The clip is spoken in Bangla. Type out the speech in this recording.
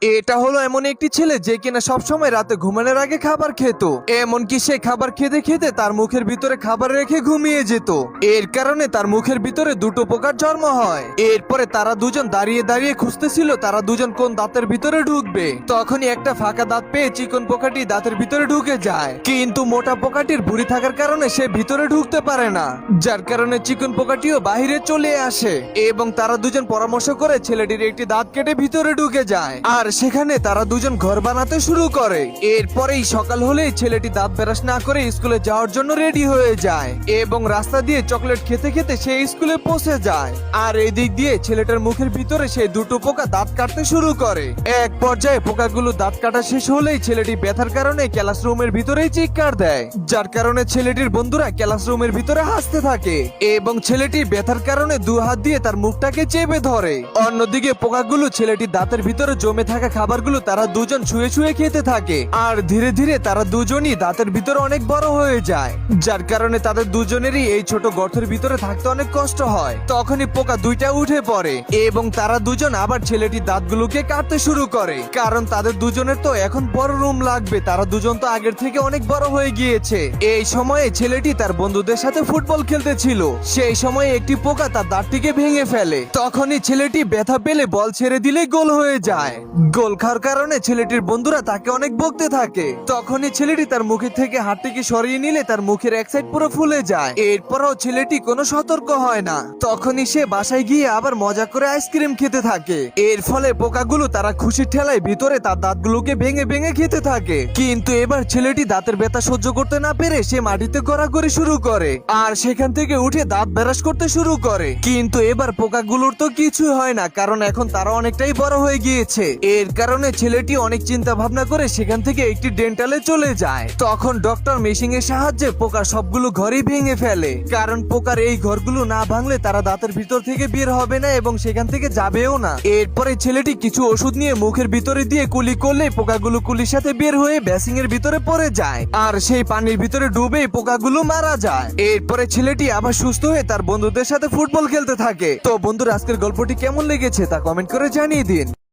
এটা হলো এমন একটি ছেলে যে কিনা সবসময় রাতে ঘুমানোর আগে খাবার খেত। এমনকি সে খাবার খেতে খেতে তার মুখের ভিতরে খাবার রেখে ঘুমিয়ে যেত। এর কারণে তার মুখের ভিতরে দুটো পোকার জন্ম হয়। এরপরে তারা দুজন দাঁড়িয়ে দাঁড়িয়ে খুঁজতেছিল তারা দুজন কোন দাঁতের ভিতরে ঢুকবে। তখনই একটা ফাঁকা দাঁত পেয়ে চিকন পোকাটি দাঁতের ভিতরে ঢুকে যায়, কিন্তু মোটা পোকাটির ভুঁড়ি থাকার কারণে সে ভিতরে ঢুকতে পারে না, যার কারণে চিকন পোকাটিও বাহিরে চলে আসে এবং তারা দুজন পরামর্শ করে ছেলেটির একটি দাঁত কেটে ভিতরে ঢুকে যায়। আর সেখানে তারা দুজন ঘর বানাতে শুরু করে। এরপরেই সকাল হলেই ছেলেটি দাঁত ব্রাশ না করে স্কুলে যাওয়ার জন্য রেডি হয়ে যায় এবং রাস্তা দিয়ে চকলেট খেতে খেতে সে স্কুলে পৌঁছে যায়। আর এই দিক দিয়ে ছেলেটার মুখের ভিতরে সে দুটো পোকা দাঁত কাটতে শুরু করে। এক পর্যায়ে পোকাগুলো দাঁত কাটা শেষ হলেই ছেলেটি ব্যথার কারণে ক্লাসরুমের ভিতরেই চিৎকার দেয়, যার কারণে ছেলেটির বন্ধুরা ক্লাসরুমের ভিতরে হাসতে থাকে এবং ছেলেটি ব্যথার কারণে দু হাত দিয়ে তার মুখটাকে চেপে ধরে। অন্যদিকে পোকাগুলো ছেলেটির দাঁতের ভিতরে জমে থাকা খাবারগুলো তারা দুজন ছুঁয়ে ছুঁয়ে খেতে থাকে। আর ধীরে ধীরে তারা দুজনই দাঁতের ভিতরে অনেক বড় হয়ে যায়, যার কারণে তাদের দুজনেরই এই ছোট গর্তের ভিতরে থাকতে অনেক কষ্ট হয়। তখনই পোকা দুইটা উঠে পড়ে এবং তারা দুজন আবার ছেলেটির দাঁতগুলোকে কাটতে শুরু করে, কারণ তাদের দুজনের তো এখন বড় রুম লাগবে। তারা দুজন তো আগের থেকে অনেক বড় হয়ে গিয়েছে। এই সময়ে ছেলেটি তার বন্ধুদের সাথে ফুটবল খেলতেছিল। সেই সময়ে একটি পোকা তার দাঁতটিকে ভেঙে ফেলে। তখনই ছেলেটি ব্যথা পেলে বল ছেড়ে দিলে গোল হয়ে যায়। গোল খাওয়ার কারণে ছেলেটির বন্ধুরা তাকে অনেক বকতে থাকে। তখনই ছেলেটি তার মুখের থেকে হাতটিকে সরিয়ে নিলে তার মুখের এক সাইড পুরো ফুলে যায়। এরপরও ছেলেটি কোনো সতর্ক হয় না। তখনই সে বাসায় গিয়ে আবার মজা করে আইসক্রিম খেতে থাকে। এর ফলে পোকাগুলো তারা খুশির ঠেলায় ভিতরে তার দাঁতগুলোকে ভেঙে ভেঙে খেতে থাকে। কিন্তু এবার ছেলেটি দাঁতের ব্যথা সহ্য করতে না পেরে সে মাটিতে গড়াগড়ি শুরু করে আর সেখান থেকে উঠে দাঁত ব্রাশ করতে শুরু করে। কিন্তু এবার পোকাগুলোর তো কিছুই হয় না, কারণ এখন তারা অনেকটাই বড় হয়ে গিয়েছে। এর কারণে ছেলেটি অনেক চিন্তা ভাবনা করে সেখান থেকে একটি ডেন্টালে চলে যায়। তখন ডক্টর মেশিং এর সাহায্যে পোকার সবগুলো ঘরই ভেঙে ফেলে, কারণ পোকার এই ঘরগুলো না ভাঙলে তারা দাঁতের ভিতর থেকে বের হবে না এবং সেখান থেকে যাবেও না। এরপরে ছেলেটি কিছু ওষুধ নিয়ে মুখের ভিতরে দিয়ে কুলি করলে পোকাগুলো কুলির সাথে বের হয়ে বেসিং এর ভিতরে পড়ে যায় আর সেই পানির ভিতরে ডুবে পোকাগুলো মারা যায়। এরপরে ছেলেটি আবার সুস্থ হয়ে তার বন্ধুদের সাথে ফুটবল খেলতে থাকে। তো বন্ধুরা, আজকের গল্পটি কেমন লেগেছে তা কমেন্ট করে জানিয়ে দিন।